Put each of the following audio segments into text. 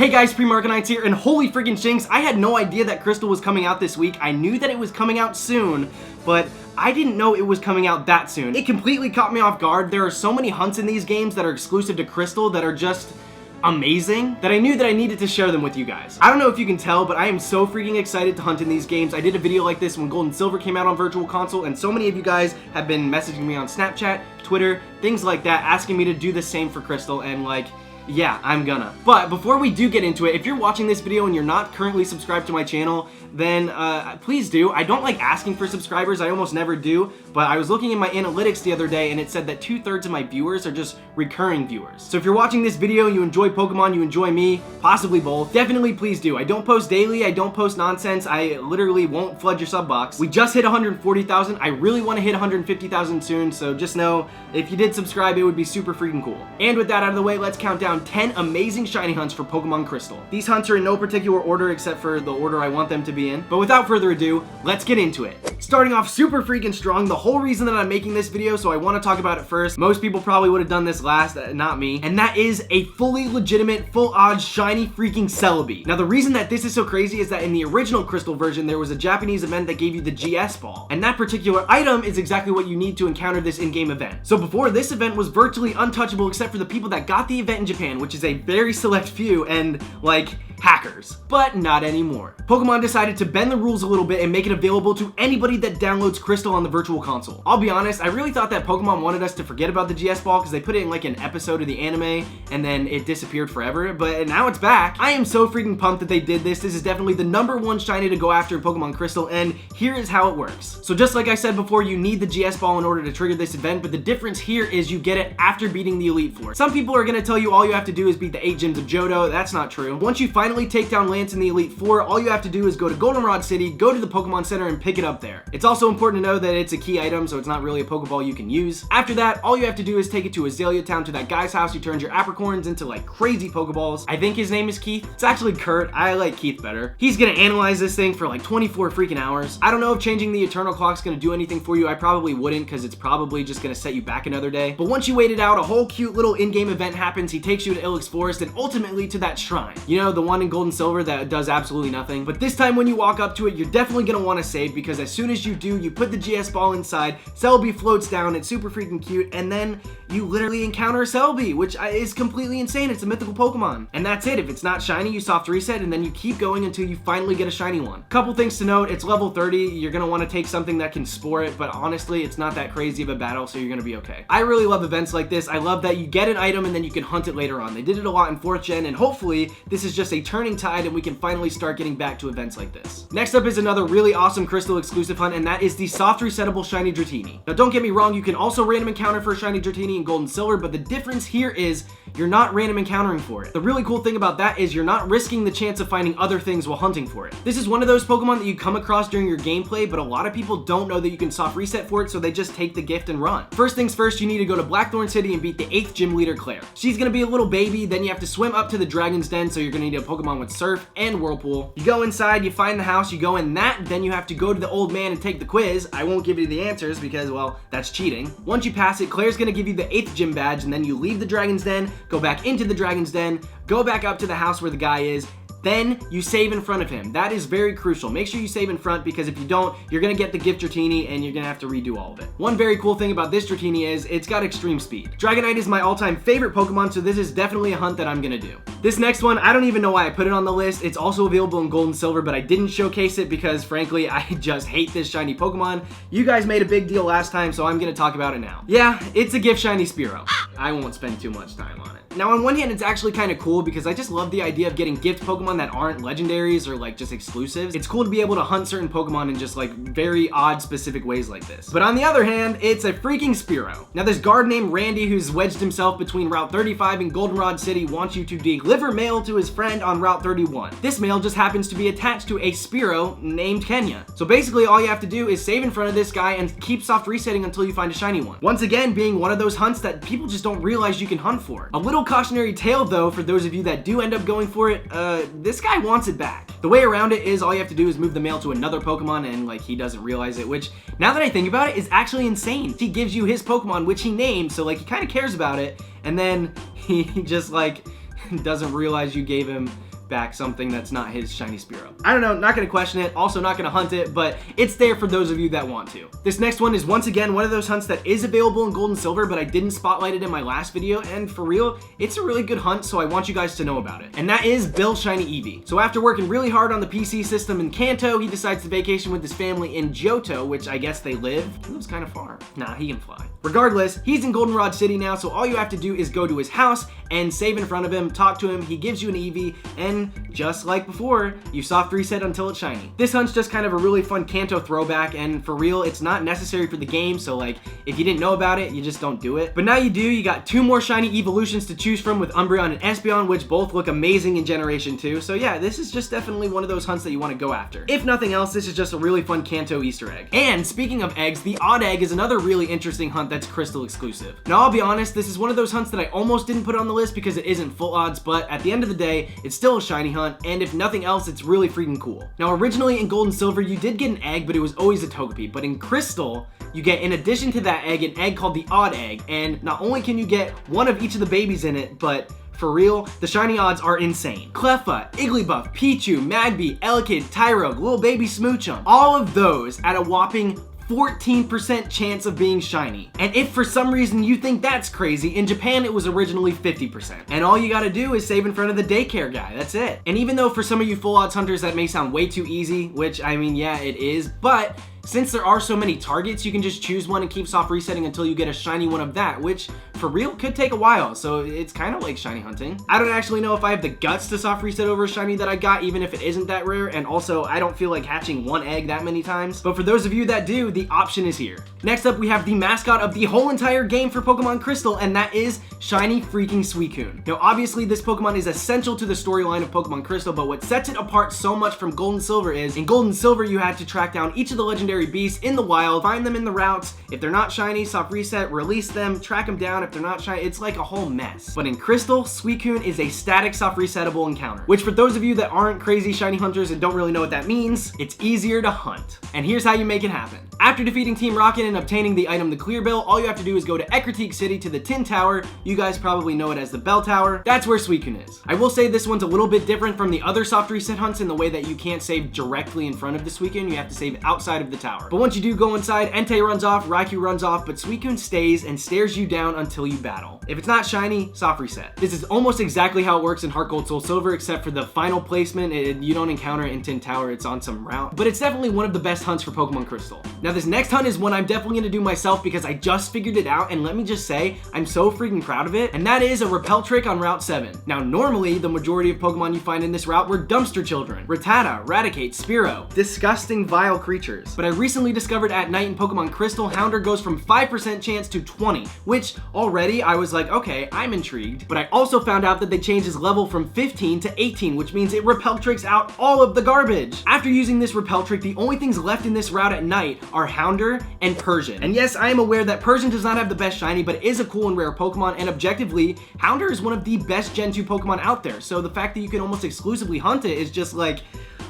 Hey guys, Pre-Markanites here, and holy freaking shinks, I had no idea that Crystal was coming out this week. I knew that it was coming out soon, but I didn't know it was coming out that soon. It completely caught me off guard. There are so many hunts in these games that are exclusive to Crystal that are just amazing that I knew that I needed to share them with you guys. I don't know if you can tell, but I am so freaking excited to hunt in these games. I did a video like this when Gold and Silver came out on Virtual Console, and so many of you guys have been messaging me on Snapchat, Twitter, things like that, asking me to do the same for Crystal, and like, yeah, I'm gonna. But before we do get into it, if you're watching this video and you're not currently subscribed to my channel, then please do. I don't like asking for subscribers, I almost never do, but I was looking in my analytics the other day and it said that 2/3 of my viewers are just recurring viewers. So if you're watching this video, you enjoy Pokemon, you enjoy me, possibly both, definitely please do. I don't post daily, I don't post nonsense, I literally won't flood your sub box. We just hit 140,000, I really want to hit 150,000 soon, so just know, if you did subscribe, it would be super freaking cool. And with that out of the way, let's count down 10 amazing shiny hunts for Pokemon Crystal. These hunts are in no particular order except for the order I want them to be in. But without further ado, let's get into it. Starting off super freaking strong, the whole reason that I'm making this video, so I want to talk about it first. Most people probably would have done this last, not me. And that is a fully legitimate, full odds, shiny freaking Celebi. Now the reason that this is so crazy is that in the original Crystal version, there was a Japanese event that gave you the GS ball. And that particular item is exactly what you need to encounter this in-game event. So before, this event was virtually untouchable except for the people that got the event in Japan, which is a very select few and like hackers, but not anymore. Pokemon decided to bend the rules a little bit and make it available to anybody that downloads Crystal on the Virtual Console. I'll be honest, I really thought that Pokemon wanted us to forget about the GS ball because they put it in like an episode of the anime and then it disappeared forever, but now it's back. I am so freaking pumped that they did this. This is definitely the #1 shiny to go after in Pokemon Crystal, and here is how it works. So just like I said before, you need the GS ball in order to trigger this event, but the difference here is you get it after beating the Elite Four. Some people are going to tell you all you have to do is beat the 8 gyms of Johto. That's not true. Once you finally take down Lance in the Elite Four, all you have to do is go to Goldenrod City, go to the Pokemon Center, and pick it up there. It's also important to know that it's a key item, so it's not really a Pokeball you can use. After that, all you have to do is take it to Azalea Town, to that guy's house who turns your apricorns into like crazy Pokeballs. I think his name is Keith. It's actually Kurt. I like Keith better. He's gonna analyze this thing for like 24 freaking hours. I don't know if changing the Eternal Clock's gonna do anything for you. I probably wouldn't, because it's probably just gonna set you back another day. But once you wait it out, a whole cute little in-game event happens. He takes you to Ilex Forest and ultimately to that shrine. You know, the one in Gold and Silver that does absolutely nothing. But this time when you walk up to it, you're definitely gonna want to save, because as soon as you do, you put the GS ball inside, Celebi floats down, it's super freaking cute, and then you literally encounter a Celebi, which is completely insane. It's a mythical Pokemon. And that's it. If it's not shiny, you soft reset, and then you keep going until you finally get a shiny one. Couple things to note, it's level 30. You're gonna want to take something that can spore it, but honestly, it's not that crazy of a battle, so you're gonna be okay. I really love events like this. I love that you get an item and then you can hunt it later on. They did it a lot in 4th gen, and hopefully this is just a turning tide and we can finally start getting back to events like this. Next up is another really awesome Crystal exclusive hunt, and that is the soft resettable shiny Dratini. Now don't get me wrong, you can also random encounter for a shiny Dratini in Gold and Silver, but the difference here is you're not random encountering for it. The really cool thing about that is you're not risking the chance of finding other things while hunting for it. This is one of those Pokemon that you come across during your gameplay, but a lot of people don't know that you can soft reset for it, so they just take the gift and run. First things first, you need to go to Blackthorn City and beat the 8th gym leader, Claire. She's gonna be a little baby, then you have to swim up to the Dragon's Den, so you're gonna need a Pokemon with Surf and Whirlpool. You go inside, you find the house, you go in that, then you have to go to the old man and take the quiz. I won't give you the answers because, well, that's cheating. Once you pass it, Claire's gonna give you the 8th gym badge, and then you leave the Dragon's Den, go back into the Dragon's Den, go back up to the house where the guy is, then you save in front of him. That is very crucial. Make sure you save in front, because if you don't, you're gonna get the gift Dratini and you're gonna have to redo all of it. One very cool thing about this Dratini is it's got extreme speed. Dragonite is my all-time favorite Pokemon, so this is definitely a hunt that I'm gonna do. This next one, I don't even know why I put it on the list. It's also available in Gold and Silver, but I didn't showcase it because frankly, I just hate this shiny Pokemon. You guys made a big deal last time, so I'm gonna talk about it now. Yeah, it's a gift shiny Spearow. I won't spend too much time on it. Now on one hand, it's actually kind of cool because I just love the idea of getting gift Pokemon that aren't legendaries or like just exclusives. It's cool to be able to hunt certain Pokemon in just like very odd specific ways like this. But on the other hand, it's a freaking Spearow. Now this guard named Randy, who's wedged himself between Route 35 and Goldenrod City, wants you to deliver mail to his friend on Route 31. This mail just happens to be attached to a Spearow named Kenya. So basically all you have to do is save in front of this guy and keep soft resetting until you find a shiny one. Once again, being one of those hunts that people just don't realize you can hunt for. A little cautionary tale though, for those of you that do end up going for it, this guy wants it back. The way around it is all you have to do is move the mail to another Pokemon, and like he doesn't realize it, which now that I think about it is actually insane. He gives you his Pokemon, which he named, so like he kind of cares about it, and then he just like doesn't realize you gave him back something that's not his shiny Spearow. I don't know, not gonna question it, also not gonna hunt it, but it's there for those of you that want to. This next one is once again one of those hunts that is available in Gold and Silver, but I didn't spotlight it in my last video, and for real, it's a really good hunt, so I want you guys to know about it. And that is Bill's Shiny Eevee. So after working really hard on the PC system in Kanto, he decides to vacation with his family in Johto, which I guess they live. He lives kind of far. Nah, he can fly. Regardless, he's in Goldenrod City now, so all you have to do is go to his house and save in front of him, talk to him, he gives you an Eevee, and just like before, you soft reset until it's shiny. This hunt's just kind of a really fun Kanto throwback, and for real, it's not necessary for the game, so like, if you didn't know about it, you just don't do it. But now you do, you got 2 more shiny evolutions to choose from with Umbreon and Espeon, which both look amazing in Generation 2, so yeah, this is just definitely one of those hunts that you want to go after. If nothing else, this is just a really fun Kanto Easter egg. And speaking of eggs, the Odd Egg is another really interesting hunt that's Crystal exclusive. Now I'll be honest, this is one of those hunts that I almost didn't put on the list because it isn't full odds, but at the end of the day, it's still a shiny hunt, and if nothing else, it's really freaking cool. Now originally in Gold and Silver, you did get an egg, but it was always a Togepi, but in Crystal, you get, in addition to that egg, an egg called the Odd Egg, and not only can you get one of each of the babies in it, but for real, the shiny odds are insane. Cleffa, Igglybuff, Pichu, Magby, Elekid, Tyrogue, little baby Smoochum, all of those at a whopping 14% chance of being shiny. And if for some reason you think that's crazy, in Japan it was originally 50%. And all you gotta do is save in front of the daycare guy, that's it. And even though for some of you full odds hunters that may sound way too easy, which I mean, yeah, it is, but since there are so many targets, you can just choose one and keep soft resetting until you get a shiny one of that, which for real could take a while, so it's kind of like shiny hunting. I don't actually know if I have the guts to soft reset over a shiny that I got, even if it isn't that rare, and also I don't feel like hatching one egg that many times, but for those of you that do, the option is here. Next up, we have the mascot of the whole entire game for Pokemon Crystal, and that is Shiny freaking Suicune. Now obviously this Pokemon is essential to the storyline of Pokemon Crystal, but what sets it apart so much from Gold and Silver is, in Gold and Silver you had to track down each of the legendary beasts in the wild, find them in the routes. If they're not shiny, soft reset, release them, track them down. If they're not shiny, it's like a whole mess. But in Crystal, Suicune is a static soft resettable encounter, which for those of you that aren't crazy shiny hunters and don't really know what that means, it's easier to hunt. And here's how you make it happen. After defeating Team Rocket and obtaining the item the Clear Bill, all you have to do is go to Ecruteak City to the Tin Tower. You guys probably know it as the Bell Tower. That's where Suicune is. I will say this one's a little bit different from the other soft reset hunts in the way that you can't save directly in front of the Suicune, you have to save outside of the tower. But once you do go inside, Entei runs off, Raikou runs off, but Suicune stays and stares you down until you battle. If it's not shiny, soft reset. This is almost exactly how it works in Heart Gold Soul Silver, except for the final placement, you don't encounter it in Tin Tower, it's on some route. But it's definitely one of the best hunts for Pokemon Crystal. Now this next hunt is one I'm definitely gonna do myself because I just figured it out, and let me just say, I'm so freaking proud of it, and that is a Repel Trick on Route 7. Now normally, the majority of Pokemon you find in this route were dumpster children. Rattata, Raticate, Spearow. Disgusting, vile creatures. But I recently discovered at night in Pokemon Crystal, Houndour goes from 5% chance to 20, which already I was like, okay, I'm intrigued. But I also found out that they changed his level from 15 to 18, which means it Repel Tricks out all of the garbage. After using this Repel Trick, the only things left in this route at night are Houndour and Persian. And yes, I am aware that Persian does not have the best shiny, but it is a cool and rare Pokemon, and objectively, Houndour is one of the best Gen 2 Pokemon out there, so the fact that you can almost exclusively hunt it is just like,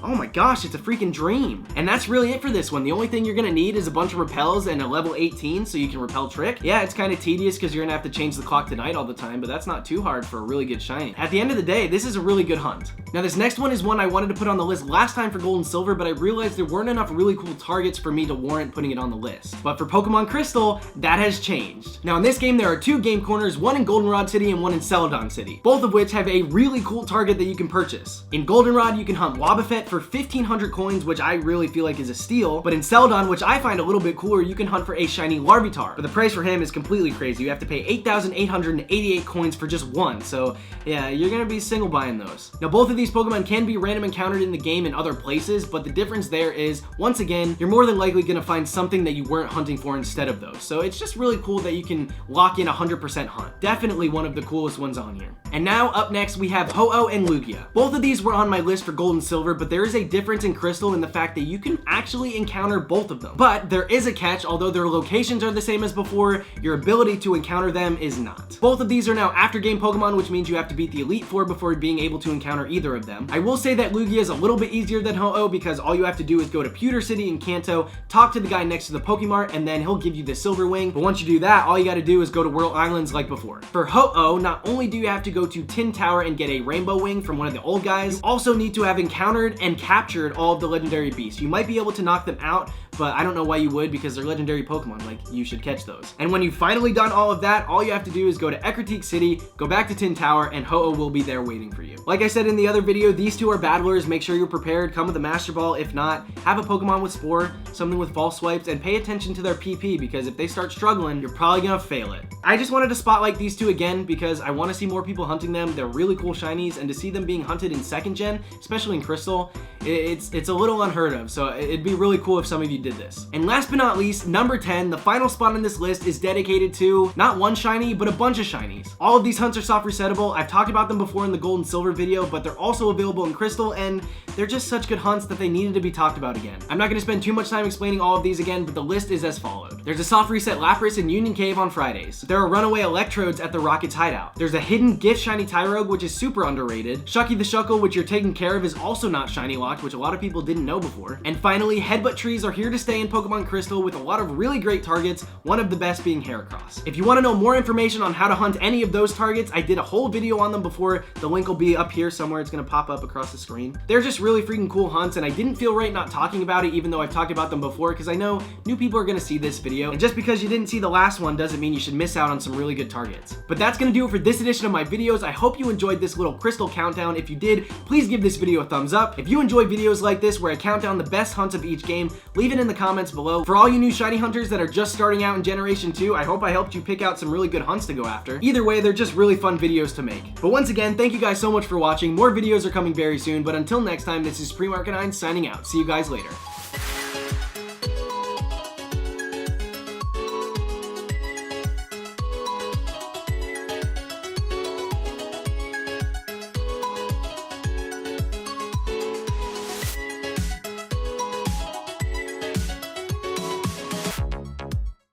oh my gosh, it's a freaking dream. And that's really it for this one. The only thing you're gonna need is a bunch of repels and a level 18 so you can repel trick. Yeah, it's kind of tedious because you're gonna have to change the clock to night all the time, but that's not too hard for a really good shiny. At the end of the day, this is a really good hunt. Now this next one is one I wanted to put on the list last time for Gold and Silver, but I realized there weren't enough really cool targets for me to warrant putting it on the list. But for Pokemon Crystal, that has changed. Now in this game, there are 2 game corners, one in Goldenrod City and one in Celadon City, both of which have a really cool target that you can purchase. In Goldenrod, you can hunt Wobbuffet for 1,500 coins, which I really feel like is a steal, but in Celadon, which I find a little bit cooler, you can hunt for a shiny Larvitar, but the price for him is completely crazy. You have to pay 8,888 coins for just one, so yeah, you're gonna be single buying those. Now both of these Pokemon can be random encountered in the game in other places, but the difference there is, once again, you're more than likely gonna find something that you weren't hunting for instead of those, so it's just really cool that you can lock in 100% hunt. Definitely one of the coolest ones on here. And now up next we have Ho-Oh and Lugia. Both of these were on my list for Gold and Silver, but there is a difference in Crystal in the fact that you can actually encounter both of them. But there is a catch, although their locations are the same as before, your ability to encounter them is not. Both of these are now after game Pokemon, which means you have to beat the Elite Four before being able to encounter either of them. I will say that Lugia is a little bit easier than Ho-Oh because all you have to do is go to Pewter City in Kanto, talk to the guy next to the Pokemart, and then he'll give you the Silver Wing. But once you do that, all you gotta do is go to Whirl Islands like before. For Ho-Oh, not only do you have to go go to Tin Tower and get a rainbow wing from one of the old guys. You also need to have encountered and captured all of the legendary beasts. You might be able to knock them out, but I don't know why you would, because they're legendary Pokemon. Like, you should catch those. And when you've finally done all of that, all you have to do is go to Ecruteak City, go back to Tin Tower, and Ho-Oh will be there waiting for you. Like I said in the other video, these two are battlers. Make sure you're prepared. Come with a Master Ball. If not, have a Pokemon with Spore, something with False Swipes, and pay attention to their PP, because if they start struggling, you're probably gonna fail it. I just wanted to spotlight these two again because I want to see more people hunting them. They're really cool shinies, and to see them being hunted in 2nd gen, especially in Crystal, it's a little unheard of, so it'd be really cool if some of you did this. And last but not least, number 10, the final spot on this list is dedicated to not one shiny, but a bunch of shinies. All of these hunts are soft resettable. I've talked about them before in the Gold and Silver video, but they're also available in Crystal, and they're just such good hunts that they needed to be talked about again. I'm not going to spend too much time explaining all of these again, but the list is as followed. There's a soft reset Lapras in Union Cave on Fridays. There are runaway Electrodes at the Rocket's hideout. There's a hidden gift shiny Tyrogue, which is super underrated. Shucky the Shuckle, which you're taking care of, is also not shiny locked, which a lot of people didn't know before. And finally, Headbutt trees are here to stay in Pokemon Crystal with a lot of really great targets, one of the best being Heracross. If you want to know more information on how to hunt any of those targets, I did a whole video on them before. The link will be up here somewhere. It's going to pop up across the screen. They're just really freaking cool hunts, and I didn't feel right not talking about it, even though I've talked about them before, because I know new people are going to see this video, and just because you didn't see the last one doesn't mean you should miss out on some really good targets. But that's going to do it for this edition of my videos. I hope you enjoyed this little Crystal countdown. If you did, please give this video a thumbs up. If you enjoy videos like this where I count down the best hunts of each game, leave it in the comments below. For all you new shiny hunters that are just starting out in Generation 2, I hope I helped you pick out some really good hunts to go after. Either way, they're just really fun videos to make. But once again, thank you guys so much for watching. More videos are coming very soon, but until next time, this is Pre-Market9 signing out. See you guys later.